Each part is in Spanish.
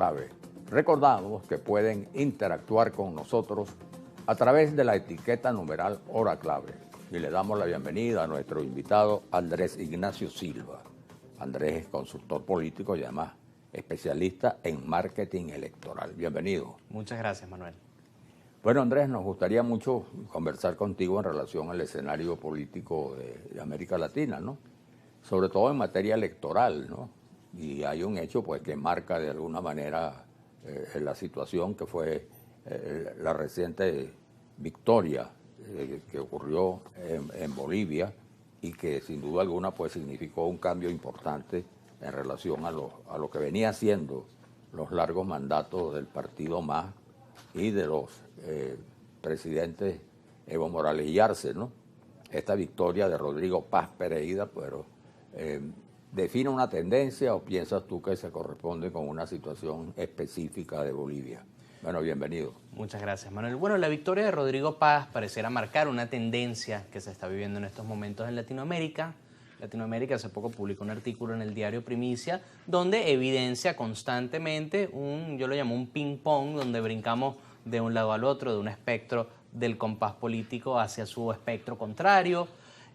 clave. Recordamos que pueden interactuar con nosotros a través de la etiqueta numeral hora clave. Y le damos la bienvenida a nuestro invitado Andrés Ignacio Silva. Andrés es consultor político y además especialista en marketing electoral. Bienvenido. Muchas gracias, Manuel. Bueno, Andrés, nos gustaría mucho conversar contigo en relación al escenario político de América Latina, ¿no? Sobre todo en materia electoral, ¿no? Y hay un hecho pues que marca de alguna manera la situación que fue la reciente victoria que ocurrió en Bolivia y que sin duda alguna pues significó un cambio importante en relación a lo que venía siendo los largos mandatos del partido MAS y de los presidentes Evo Morales y Arce, ¿no? Esta victoria de Rodrigo Paz Pereira, pero ¿define una tendencia o piensas tú que se corresponde con una situación específica de Bolivia? Bueno, bienvenido. Muchas gracias, Manuel. Bueno, la victoria de Rodrigo Paz pareciera marcar una tendencia que se está viviendo en estos momentos en Latinoamérica. Latinoamérica hace poco publicó un artículo en el diario Primicia donde evidencia constantemente yo lo llamo un ping-pong, donde brincamos de un lado al otro, de un espectro del compás político hacia su espectro contrario.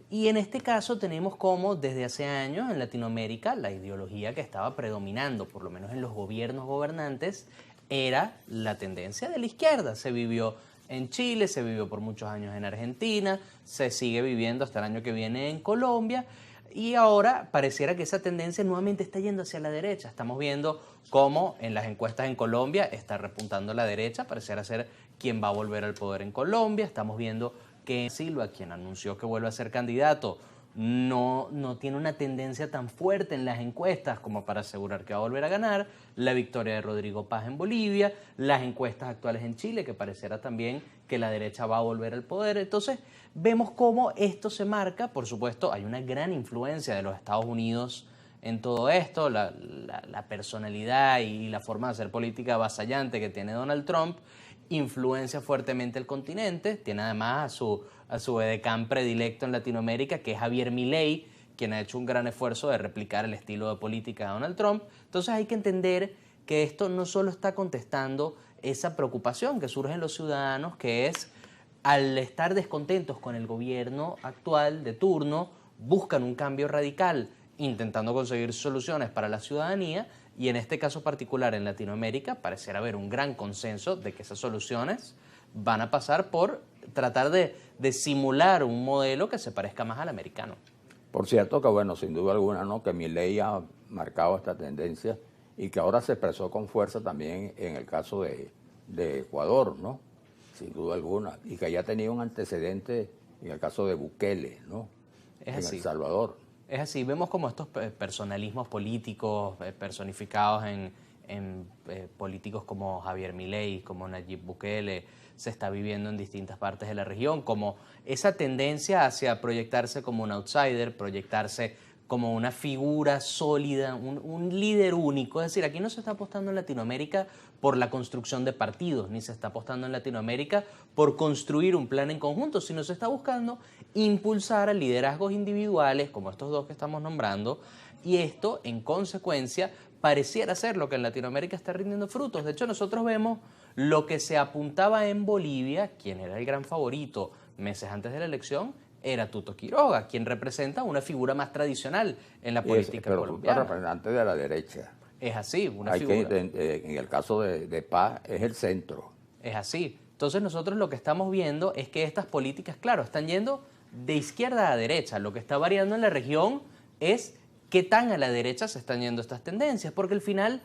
Y en este caso tenemos como desde hace años en Latinoamérica la ideología que estaba predominando, por lo menos en los gobiernos gobernantes, era la tendencia de la izquierda. Se vivió en Chile, se vivió por muchos años en Argentina, se sigue viviendo hasta el año que viene en Colombia y ahora pareciera que esa tendencia nuevamente está yendo hacia la derecha. Estamos viendo cómo en las encuestas en Colombia está repuntando la derecha, pareciera ser quien va a volver al poder en Colombia. Estamos viendo que Silva, quien anunció que vuelve a ser candidato, no tiene una tendencia tan fuerte en las encuestas como para asegurar que va a volver a ganar. La victoria de Rodrigo Paz en Bolivia, las encuestas actuales en Chile, que pareciera también que la derecha va a volver al poder. Entonces vemos cómo esto se marca. Por supuesto, hay una gran influencia de los Estados Unidos en todo esto, la personalidad y la forma de hacer política avasallante que tiene Donald Trump influencia fuertemente el continente. Tiene además a su edecán predilecto en Latinoamérica, que es Javier Milei, quien ha hecho un gran esfuerzo de replicar el estilo de política de Donald Trump. Entonces hay que entender que esto no solo está contestando esa preocupación que surge en los ciudadanos, que es al estar descontentos con el gobierno actual de turno, buscan un cambio radical, intentando conseguir soluciones para la ciudadanía. Y en este caso particular en Latinoamérica pareciera haber un gran consenso de que esas soluciones van a pasar por tratar de simular un modelo que se parezca más al americano. Por cierto que, bueno, sin duda alguna, ¿no?, que Milei ha marcado esta tendencia y que ahora se expresó con fuerza también en el caso de Ecuador, ¿no?, sin duda alguna, y que haya tenido un antecedente en el caso de Bukele, ¿no?, en El Salvador. Es así, vemos como estos personalismos políticos personificados en políticos como Javier Milei, como Nayib Bukele, se está viviendo en distintas partes de la región, como esa tendencia hacia proyectarse como un outsider, proyectarse como una figura sólida, un líder único. Es decir, aquí no se está apostando en Latinoamérica por la construcción de partidos, ni se está apostando en Latinoamérica por construir un plan en conjunto, sino se está buscando impulsar a liderazgos individuales, como estos dos que estamos nombrando, y esto, en consecuencia, pareciera ser lo que en Latinoamérica está rindiendo frutos. De hecho, nosotros vemos lo que se apuntaba en Bolivia, quien era el gran favorito meses antes de la elección, era Tuto Quiroga, quien representa una figura más tradicional en la política colombiana. Pero representante de la derecha. Es así, una figura. En el caso de Paz es el centro. Es así. Entonces nosotros lo que estamos viendo es que estas políticas, claro, están yendo de izquierda a derecha. Lo que está variando en la región es qué tan a la derecha se están yendo estas tendencias, porque al final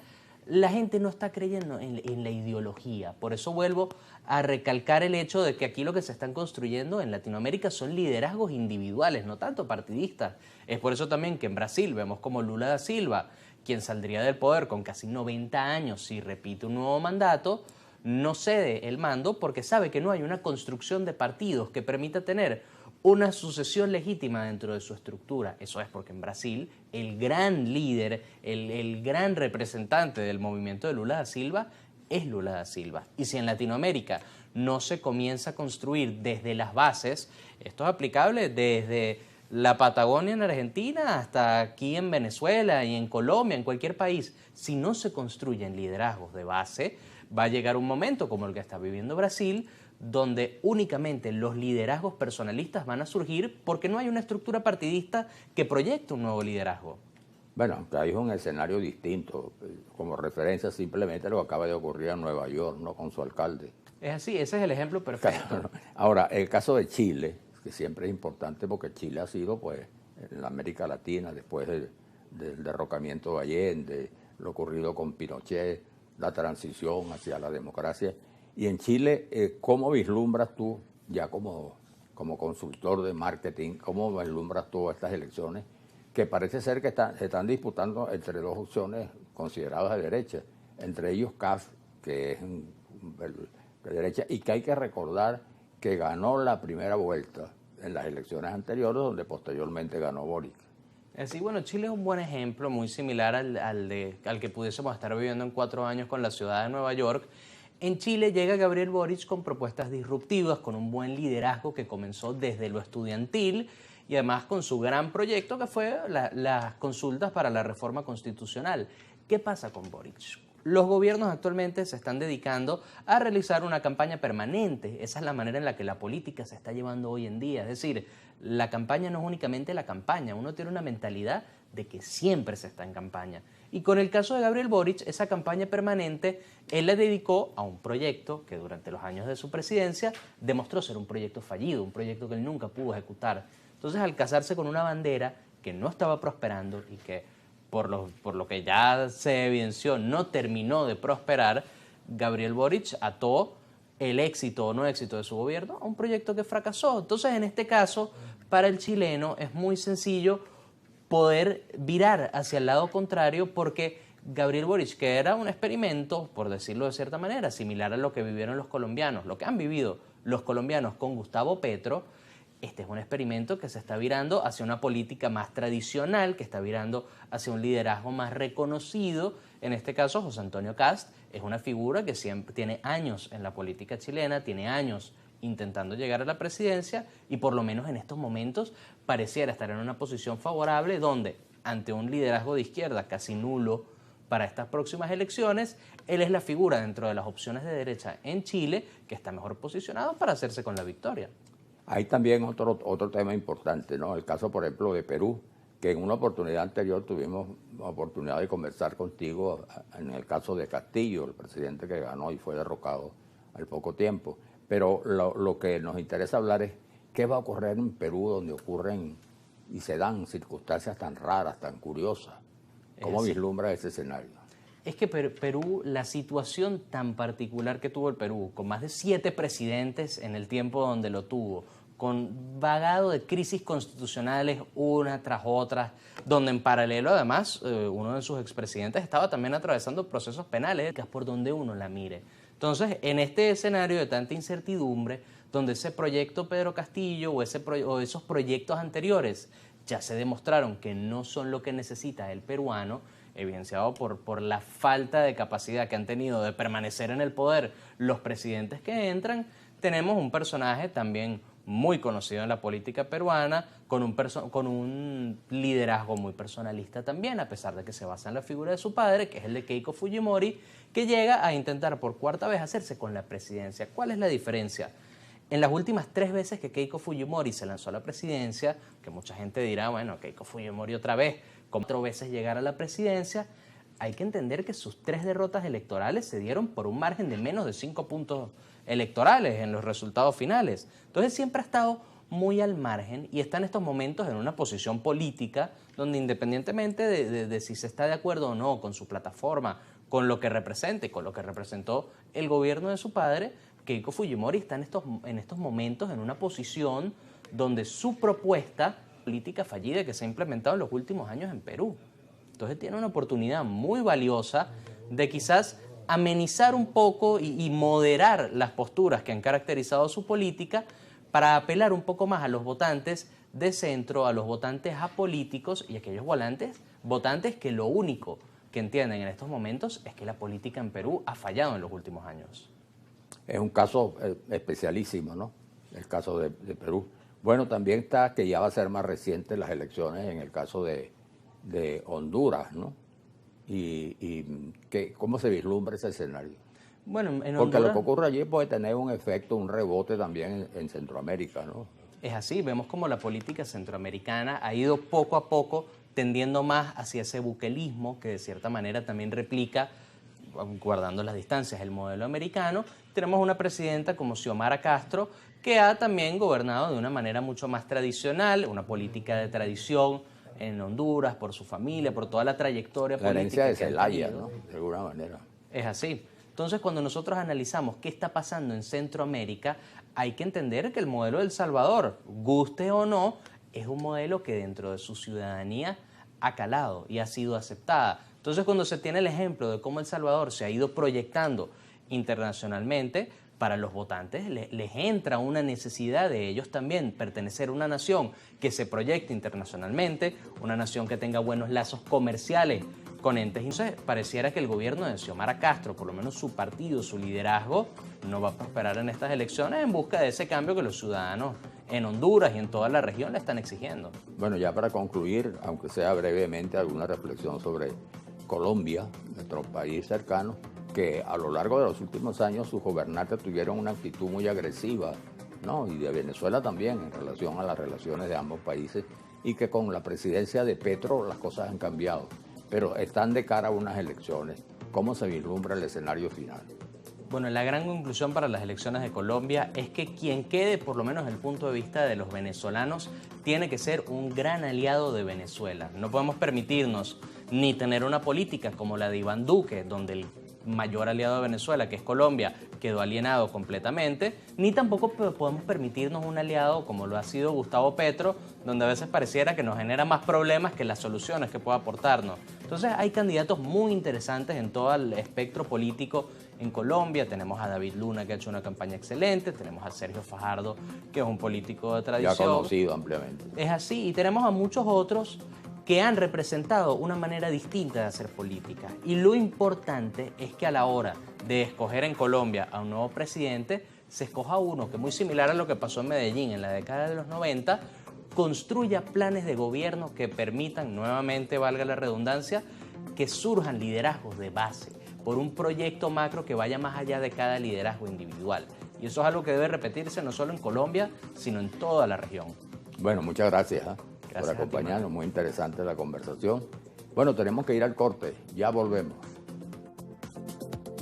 la gente no está creyendo en la ideología. Por eso vuelvo a recalcar el hecho de que aquí lo que se están construyendo en Latinoamérica son liderazgos individuales, no tanto partidistas. Es por eso también que en Brasil vemos como Lula da Silva, quien saldría del poder con casi 90 años si repite un nuevo mandato, no cede el mando porque sabe que no hay una construcción de partidos que permita tener una sucesión legítima dentro de su estructura. Eso es porque en Brasil el gran líder, el gran representante del movimiento de Lula da Silva es Lula da Silva. Y si en Latinoamérica no se comienza a construir desde las bases, esto es aplicable desde la Patagonia en Argentina hasta aquí en Venezuela y en Colombia, en cualquier país, si no se construyen liderazgos de base, va a llegar un momento como el que está viviendo Brasil, donde únicamente los liderazgos personalistas van a surgir porque no hay una estructura partidista que proyecte un nuevo liderazgo. Bueno, aunque hay un escenario distinto, como referencia simplemente lo que acaba de ocurrir en Nueva York, ¿no? Con su alcalde. Es así, ese es el ejemplo perfecto. Ahora, el caso de Chile, que siempre es importante porque Chile ha sido, pues, en la América Latina, después del derrocamiento de Allende, lo ocurrido con Pinochet, la transición hacia la democracia. Y en Chile, ¿cómo vislumbras tú, ya como consultor de marketing, cómo vislumbras tú estas elecciones? Que parece ser que se están disputando entre dos opciones consideradas de derecha, entre ellos CAF, que es de derecha, y que hay que recordar que ganó la primera vuelta en las elecciones anteriores, donde posteriormente ganó Boric. Así, bueno, Chile es un buen ejemplo, muy similar al que pudiésemos estar viviendo en 4 años con la ciudad de Nueva York. En Chile llega Gabriel Boric con propuestas disruptivas, con un buen liderazgo que comenzó desde lo estudiantil y además con su gran proyecto que fue las consultas para la reforma constitucional. ¿Qué pasa con Boric? Los gobiernos actualmente se están dedicando a realizar una campaña permanente. Esa es la manera en la que la política se está llevando hoy en día. Es decir, la campaña no es únicamente la campaña. Uno tiene una mentalidad de que siempre se está en campaña. Y con el caso de Gabriel Boric, esa campaña permanente, él la dedicó a un proyecto que durante los años de su presidencia demostró ser un proyecto fallido, un proyecto que él nunca pudo ejecutar. Entonces, al casarse con una bandera que no estaba prosperando y que por lo que ya se evidenció, no terminó de prosperar, Gabriel Boric ató el éxito o no éxito de su gobierno a un proyecto que fracasó. Entonces, en este caso, para el chileno es muy sencillo poder virar hacia el lado contrario porque Gabriel Boric, que era un experimento, por decirlo de cierta manera, similar a lo que vivieron los colombianos, lo que han vivido los colombianos con Gustavo Petro, este es un experimento que se está virando hacia una política más tradicional, que está virando hacia un liderazgo más reconocido. En este caso, José Antonio Kast es una figura que siempre tiene años en la política chilena, tiene años intentando llegar a la presidencia y por lo menos en estos momentos pareciera estar en una posición favorable donde, ante un liderazgo de izquierda casi nulo para estas próximas elecciones, él es la figura dentro de las opciones de derecha en Chile que está mejor posicionado para hacerse con la victoria. Hay también otro tema importante, ¿no? El caso, por ejemplo, de Perú, que en una oportunidad anterior tuvimos la oportunidad de conversar contigo en el caso de Castillo, el presidente que ganó y fue derrocado al poco tiempo. Pero lo que nos interesa hablar es qué va a ocurrir en Perú, donde ocurren y se dan circunstancias tan raras, tan curiosas. ¿Cómo vislumbra ese escenario? Es que Perú, la situación tan particular que tuvo el Perú, con más de 7 presidentes en el tiempo donde lo tuvo, con vagado de crisis constitucionales una tras otra, donde en paralelo además uno de sus expresidentes estaba también atravesando procesos penales, que es por donde uno la mire. Entonces, en este escenario de tanta incertidumbre, donde ese proyecto Pedro Castillo o esos proyectos anteriores ya se demostraron que no son lo que necesita el peruano, evidenciado por la falta de capacidad que han tenido de permanecer en el poder los presidentes que entran, tenemos un personaje también muy conocido en la política peruana, con un liderazgo muy personalista también, a pesar de que se basa en la figura de su padre, que es el de Keiko Fujimori, que llega a intentar por 4ª vez hacerse con la presidencia. ¿Cuál es la diferencia? En las últimas 3 veces que Keiko Fujimori se lanzó a la presidencia, que mucha gente dirá, bueno, Keiko Fujimori otra vez, 4 veces llegar a la presidencia, hay que entender que sus 3 derrotas electorales se dieron por un margen de menos de 5 puntos electorales en los resultados finales. Entonces siempre ha estado muy al margen y está en estos momentos en una posición política donde independientemente de si se está de acuerdo o no con su plataforma, con lo que represente, con lo que representó el gobierno de su padre, Keiko Fujimori está en estos momentos en una posición donde su propuesta política fallida que se ha implementado en los últimos años en Perú. Entonces tiene una oportunidad muy valiosa de quizás amenizar un poco y moderar las posturas que han caracterizado su política para apelar un poco más a los votantes de centro, a los votantes apolíticos y a aquellos votantes que lo único que entienden en estos momentos es que la política en Perú ha fallado en los últimos años. Es un caso especialísimo, ¿no? El caso de Perú. Bueno, también está que ya va a ser más reciente las elecciones en el caso de Honduras, ¿no? ¿Cómo se vislumbra ese escenario? Bueno, en Porque Honduras lo que ocurre allí puede tener un efecto, un rebote también en Centroamérica, ¿no? es así, vemos como la política centroamericana ha ido poco a poco tendiendo más hacia ese buquelismo que de cierta manera también replica, guardando las distancias, el modelo americano. Tenemos una presidenta como Xiomara Castro que ha también gobernado de una manera mucho más tradicional, una política de tradición en Honduras, por su familia, por toda la trayectoria La herencia política de que han Zelaya, tenido. ¿no? De alguna manera. Es así. Entonces, cuando nosotros analizamos qué está pasando en Centroamérica, hay que entender que el modelo de El Salvador, guste o no, es un modelo que dentro de su ciudadanía ha calado y ha sido aceptada. Entonces, cuando se tiene el ejemplo de cómo El Salvador se ha ido proyectando internacionalmente, para los votantes les entra una necesidad de ellos también pertenecer a una nación que se proyecte internacionalmente, una nación que tenga buenos lazos comerciales con entes. Entonces, pareciera que el gobierno de Xiomara Castro, por lo menos su partido, su liderazgo, no va a prosperar en estas elecciones en busca de ese cambio que los ciudadanos en Honduras y en toda la región le están exigiendo. Bueno, ya para concluir, aunque sea brevemente, alguna reflexión sobre Colombia, nuestro país cercano, que a lo largo de los últimos años sus gobernantes tuvieron una actitud muy agresiva, ¿no? Y de Venezuela también en relación a las relaciones de ambos países, y que con la presidencia de Petro las cosas han cambiado, pero están de cara a unas elecciones. ¿Cómo se vislumbra el escenario final? Bueno, la gran conclusión para las elecciones de Colombia es que quien quede, por lo menos desde el punto de vista de los venezolanos, tiene que ser un gran aliado de Venezuela. No podemos permitirnos ni tener una política como la de Iván Duque, donde el mayor aliado de Venezuela, que es Colombia, quedó alienado completamente, ni tampoco podemos permitirnos un aliado como lo ha sido Gustavo Petro, donde a veces pareciera que nos genera más problemas que las soluciones que puede aportarnos. Entonces hay candidatos muy interesantes en todo el espectro político en Colombia. Tenemos a David Luna, que ha hecho una campaña excelente, tenemos a Sergio Fajardo, que es un político de tradición. Ya conocido ampliamente. Es así, y tenemos a muchos otros que han representado una manera distinta de hacer política. Y lo importante es que a la hora de escoger en Colombia a un nuevo presidente, se escoja uno que, muy similar a lo que pasó en Medellín en la década de los 90, construya planes de gobierno que permitan, nuevamente valga la redundancia, que surjan liderazgos de base por un proyecto macro que vaya más allá de cada liderazgo individual. Y eso es algo que debe repetirse no solo en Colombia, sino en toda la región. Bueno, muchas gracias. Gracias por acompañarnos, muy interesante la conversación. Bueno, tenemos que ir al corte, ya volvemos.